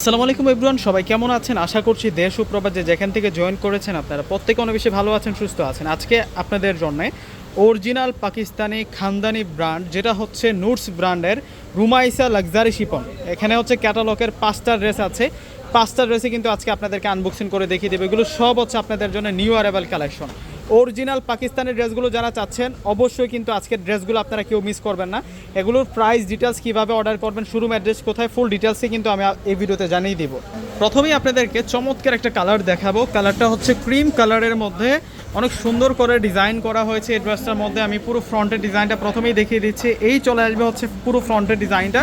আসসালামু আলাইকুম এভরিওয়ান, সবাই কেমন আছেন? আশা করছি দেশ ও প্রবাসে যেখান থেকে জয়েন করেছেন আপনারা প্রত্যেকে অনেক বেশি ভালো আছেন, সুস্থ আছেন। আজকে আপনাদের জন্য অরিজিনাল পাকিস্তানি খানদানি ব্র্যান্ড যেটা হচ্ছে নুটস ব্র্যান্ডের রুমাইসা লাক্সারি শিপন। এখানে হচ্ছে ক্যাটালগের 5টা ড্রেস আছে। 5টা ড্রেসে কিন্তু আজকে আপনাদেরকে আনবক্সিং করে দেখিয়ে দেবে। এগুলো সব হচ্ছে আপনাদের জন্য new arrival collection. Original Pakistani ড্রেসগুলো যারা চাচ্ছেন অবশ্যই কিন্তু আজকের ড্রেসগুলো আপনারা কেউ মিস করবেন না। এগুলোর প্রাইস ডিটেলস কীভাবে অর্ডার করবেন, শোরুম অ্যাড্রেস কোথায়, ফুল ডিটেলসে কিন্তু আমি এই ভিডিওতে জানিয়ে দিব। প্রথমেই আপনাদেরকে চমৎকার একটা কালার দেখাবো। কালারটা হচ্ছে ক্রিম কালারের মধ্যে অনেক সুন্দর করে ডিজাইন করা হয়েছে। এই ড্রেসটার মধ্যে আমি পুরো ফ্রন্টের ডিজাইনটা প্রথমেই দেখিয়ে দিচ্ছি। এই চলে আসবে হচ্ছে পুরো ফ্রন্টের ডিজাইনটা।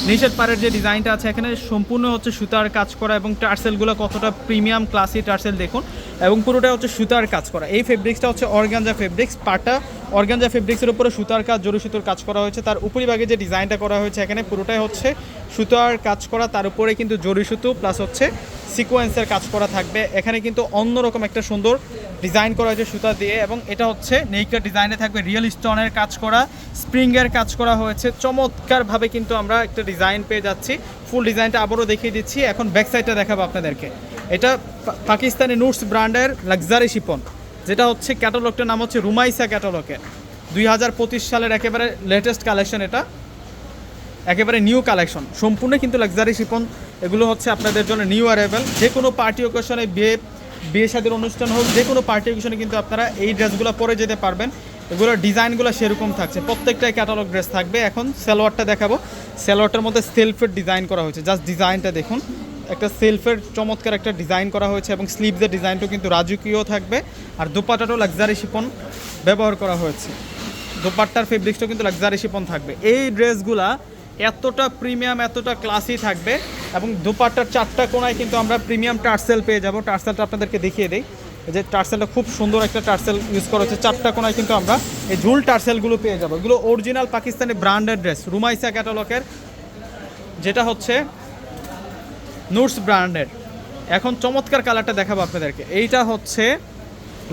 নিচের পাড়ের যে ডিজাইনটা আছে এখানে সম্পূর্ণ হচ্ছে সুতার কাজ করা এবং টার্সেলগুলো কতটা প্রিমিয়াম ক্লাসি টার্সেল দেখুন, এবং পুরোটা হচ্ছে সুতার কাজ করা। এই ফেব্রিক্সটা হচ্ছে অর্গানজা ফেব্রিক্স, পাটা অর্গানজা ফেব্রিক্সের উপরে সুতার কাজ, জরি সুতোর কাজ করা হয়েছে। তার উপরিভাগে যে ডিজাইনটা করা হয়েছে এখানে পুরোটাই হচ্ছে সুতার কাজ করা, তার উপরে কিন্তু জরি সুতো প্লাস হচ্ছে সিকোয়েন্সের কাজ করা থাকবে। এখানে কিন্তু অন্যরকম একটা সুন্দর ডিজাইন করা হয়েছে সুতা দিয়ে, এবং এটা হচ্ছে নেইকার ডিজাইনে থাকবে, রিয়েল স্টোনের কাজ করা, স্প্রিংয়ের কাজ করা হয়েছে। চমৎকারভাবে কিন্তু আমরা একটা ডিজাইন পেয়ে যাচ্ছি। ফুল ডিজাইনটা আবারও দেখিয়ে দিচ্ছি। এখন ব্যাক সাইডটা দেখাবো আপনাদেরকে। এটা পাকিস্তানি নুটস ব্র্যান্ডের লাক্সারি শিপন, যেটা হচ্ছে ক্যাটালগটার নাম হচ্ছে রুমাইসা ক্যাটালগের 2025 সালের একেবারে লেটেস্ট কালেকশন। এটা একেবারে নিউ কালেকশন, সম্পূর্ণ কিন্তু লাক্সারি শিপন। এগুলো হচ্ছে আপনাদের জন্য নিউ অ্যারাইভাল। যে কোনো পার্টি অকেশনে, বিয়ে শাদীর অনুষ্ঠান হোক, যে কোনো পার্টি অকেশনে কিন্তু আপনারা এই ড্রেসগুলো পরে যেতে পারবেন। এগুলোর ডিজাইনগুলো সেরকম থাকছে, প্রত্যেকটাই ক্যাটালগ ড্রেস থাকবে। এখন সালোয়ারটা দেখাবো। সালোয়ারটার মধ্যে সেলফের ডিজাইন করা হয়েছে, জাস্ট ডিজাইনটা দেখুন। একটা সেলফের চমৎকার একটা ডিজাইন করা হয়েছে, এবং স্লিভসের ডিজাইনটাও কিন্তু রাজকীয় থাকবে। আর দোপাট্টাটাও লাক্সারি শিপন ব্যবহার করা হয়েছে। দোপাট্টার ফেব্রিক্সটাও কিন্তু লাক্সারি শিপন থাকবে। এই ড্রেসগুলা এতটা প্রিমিয়াম, এতটা ক্লাসি থাকবে, এবং দোপাট্টার 4টা কোণায় কিন্তু আমরা প্রিমিয়াম টার্সেল পেয়ে যাব। টার্সেলটা আপনাদেরকে দেখিয়ে দিই। এই যে টার্সেলটা খুব সুন্দর একটা টার্সেল ইউজ করা হচ্ছে। 4টা কোণায় কিন্তু আমরা এই ঝুল টার্সেলগুলো পেয়ে যাবো। এগুলো original Pakistani branded dress, Rumaisa ক্যাটালগের, যেটা হচ্ছে নুটস ব্র্যান্ডের। এখন চমৎকার কালারটা দেখাবো আপনাদেরকে। এইটা হচ্ছে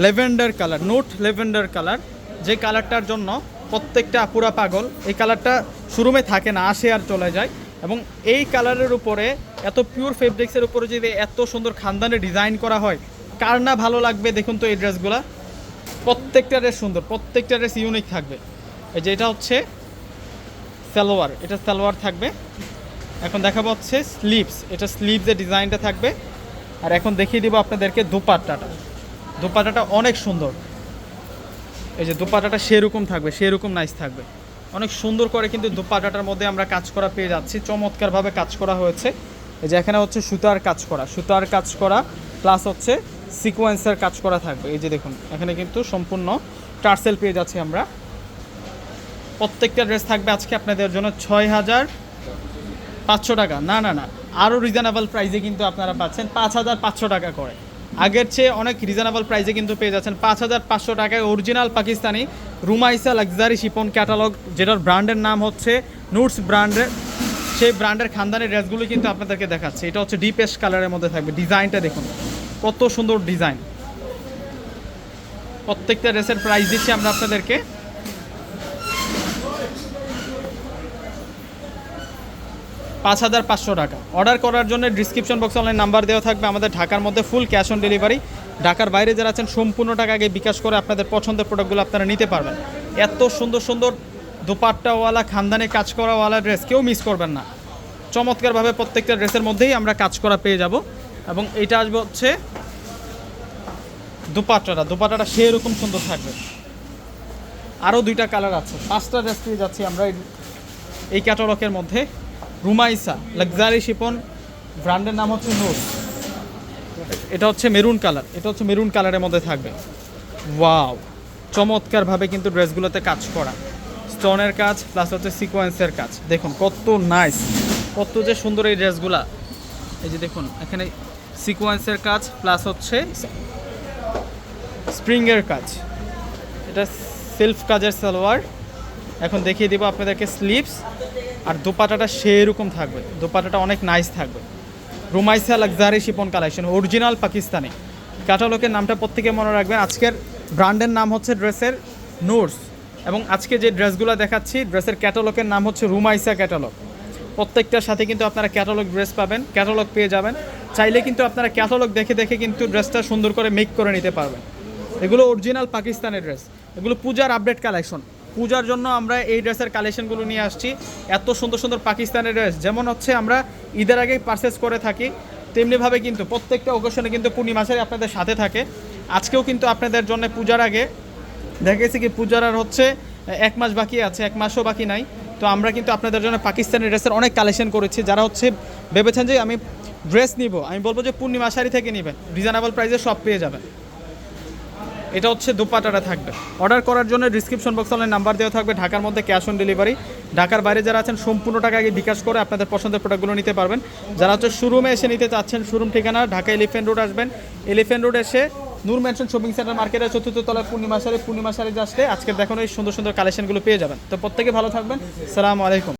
lavender colour, note lavender colour, যে কালারটার জন্য প্রত্যেকটা আপুরা পাগল। এই কালারটা শোরুমে থাকে না, আসে আর চলে যায়। এবং এই কালারের উপরে এত পিওর ফেব্রিক্সের উপরে যদি এত সুন্দর খানদানি ডিজাইন করা হয়, কার না ভালো লাগবে? দেখুন তো এই ড্রেসগুলা, প্রত্যেকটা ড্রেস সুন্দর, প্রত্যেকটা ড্রেস ইউনিক থাকবে। এই যে এটা হচ্ছে সালোয়ার, এটা সালোয়ার থাকবে। এখন দেখাবো হচ্ছে স্লিভস, এটা স্লিভসের ডিজাইনটা থাকবে। আর এখন দেখিয়ে দিব আপনাদেরকে দোপাট্টাটা। দোপাট্টাটা অনেক সুন্দর। এই যে দোপাট্টাটা সেরকম থাকবে, সেরকম নাইস থাকবে। অনেক সুন্দর করে কিন্তু দোপাট্টাটার মধ্যে আমরা কাজ করা পেয়ে যাচ্ছি। চমৎকারভাবে কাজ করা হয়েছে। এই যে এখানে হচ্ছে সুতার কাজ করা, সুতার কাজ করা প্লাস হচ্ছে সিকোয়েন্সের কাজ করা থাকবে। এই যে দেখুন এখানে কিন্তু সম্পূর্ণ টার্সেল পেয়ে যাচ্ছি আমরা। প্রত্যেকটা ড্রেস থাকবে আজকে আপনাদের জন্য 6,500 টাকা। না না না, আরও রিজনেবল প্রাইসে কিন্তু আপনারা পাচ্ছেন 5,500 টাকা করে। আগের চেয়ে অনেক রিজনেবল প্রাইসে কিন্তু পেয়ে যাচ্ছেন 5,500 টাকায় original Pakistani Rumaisa luxury Shipon catalogue, যেটার ব্র্যান্ডের নাম হচ্ছে নুটস ব্র্যান্ডের। সেই ব্র্যান্ডের খানদানি ড্রেসগুলো কিন্তু আপনাদেরকে দেখাচ্ছে। এটা হচ্ছে ডিপ এশ কালারের মধ্যে থাকবে। ডিজাইনটা দেখুন কত সুন্দর ডিজাইন। প্রত্যেকটা ড্রেসের প্রাইস দিচ্ছি আমরা আপনাদেরকে 5,500 টাকা। অর্ডার করার জন্য ডিসক্রিপশন বক্সে অনলাইন নাম্বার দেওয়া থাকবে। আমাদের ঢাকার মধ্যে ফুল ক্যাশ অন ডেলিভারি। ঢাকার বাইরে যারা আছেন সম্পূর্ণ টাকা আগে বিকাশ করে আপনাদের পছন্দের প্রোডাক্টগুলো আপনারা নিতে পারবেন। এত সুন্দর সুন্দর দোপাট্টাওয়ালা খানদানি কাজ করাওয়ালা ড্রেস কেউ মিস করবেন না। চমৎকারভাবে প্রত্যেকটা ড্রেসের মধ্যেই আমরা কাজ করা পেয়ে যাব। এবং এইটা আসবে হচ্ছে দোপাট্টাটা, দোপাট্টাটা সেরকম সুন্দর থাকবে। আরও 2টা কালার আছে, 5টা ড্রেস পেয়ে যাচ্ছি আমরা এই ক্যাটালগের মধ্যে। রুমাইসা লাক্সারি শিপন, ব্র্যান্ডের নাম হচ্ছে নুটস। এটা হচ্ছে মেরুন কালার, এটা হচ্ছে মেরুন কালারের মধ্যে থাকবে। ওয়াও, চমৎকারভাবে কিন্তু ড্রেসগুলোতে কাজ করা, স্টোনের কাজ প্লাস হচ্ছে সিকোয়েন্সের কাজ। দেখুন কত নাইস, কত যে সুন্দর এই ড্রেসগুলা। এই যে দেখুন এখানে সিকোয়েন্সের কাজ প্লাস হচ্ছে স্প্রিংয়ের কাজ। এটা সেলফ কাজের সালোয়ার। এখন দেখিয়ে দিব আপনাদেরকে স্লিভস। আর দোপাট্টাটা সেরকম থাকবে, দোপাট্টাটা অনেক নাইস থাকবে। Rumaisa luxury chiffon collection, original Pakistani. ক্যাটালগের নামটা প্রত্যেকে মনে রাখবেন। আজকের ব্র্যান্ডের নাম হচ্ছে ড্রেসের নুটস, এবং আজকে যে ড্রেসগুলো দেখাচ্ছি ড্রেসের ক্যাটালগের নাম হচ্ছে রুমাইসা ক্যাটালগ। প্রত্যেকটার সাথে কিন্তু আপনারা ক্যাটালগ ড্রেস পাবেন, ক্যাটালগ পেয়ে যাবেন। চাইলে কিন্তু আপনারা ক্যাটালগ দেখে দেখে কিন্তু ড্রেসটা সুন্দর করে মেক করে নিতে পারবেন। এগুলো অরিজিনাল পাকিস্তানের ড্রেস, এগুলো পূজার আপডেট কালেকশন। পূজার জন্য আমরা এই ড্রেসের কালেকশনগুলো নিয়ে আসছি। এত সুন্দর সুন্দর পাকিস্তানের ড্রেস যেমন হচ্ছে আমরা ঈদের আগেই পারচেস করে থাকি, তেমনিভাবে কিন্তু প্রত্যেকটা অকেশনে কিন্তু পূর্ণিমাসের আপনাদের সাথে থাকে। আজকেও কিন্তু আপনাদের জন্য পূজার আগে দেখা গেছে কি পূজার আর হচ্ছে 1 মাস বাকি আছে, 1 মাসও বাকি নাই। তো আমরা কিন্তু আপনাদের জন্য পাকিস্তানি ড্রেসের অনেক কালেকশন করেছি। যারা হচ্ছে ভেবেছেন যে আমি ড্রেস নিব, আমি বলবো যে পূর্ণিমা শাড়ি থেকে নেবেন, রিজনেবল প্রাইসে সব পেয়ে যাবেন। এটা হচ্ছে দোপাট্টাটা থাকবে। অর্ডার করার জন্য ডিসক্রিপশন বক্সে অনলাইন নাম্বার দেওয়া থাকবে। ঢাকার মধ্যে ক্যাশ অন ডেলিভারি, ঢাকার বাইরে যারা আছেন সম্পূর্ণ টাকা আগে বিকাশ করে আপনাদের পছন্দের প্রোডাক্টগুলো নিতে পারবেন। যারা হচ্ছে শোরুমে এসে নিতে চাচ্ছেন, শোরুম ঠিকানা ঢাকা এলিফ্যান্ট রোড আসবেন। এলিফ্যান্ট রোড এসে নূর ম্যানশন শপিং সেন্টার মার্কেটের 4th তলায় পূর্ণিমা শাড়ি আসলে আজকের দেখানো এই সুন্দর সুন্দর কালেকশনগুলো পেয়ে যাবেন। তো প্রত্যেকে ভালো থাকবেন। আসসালামু আলাইকুম।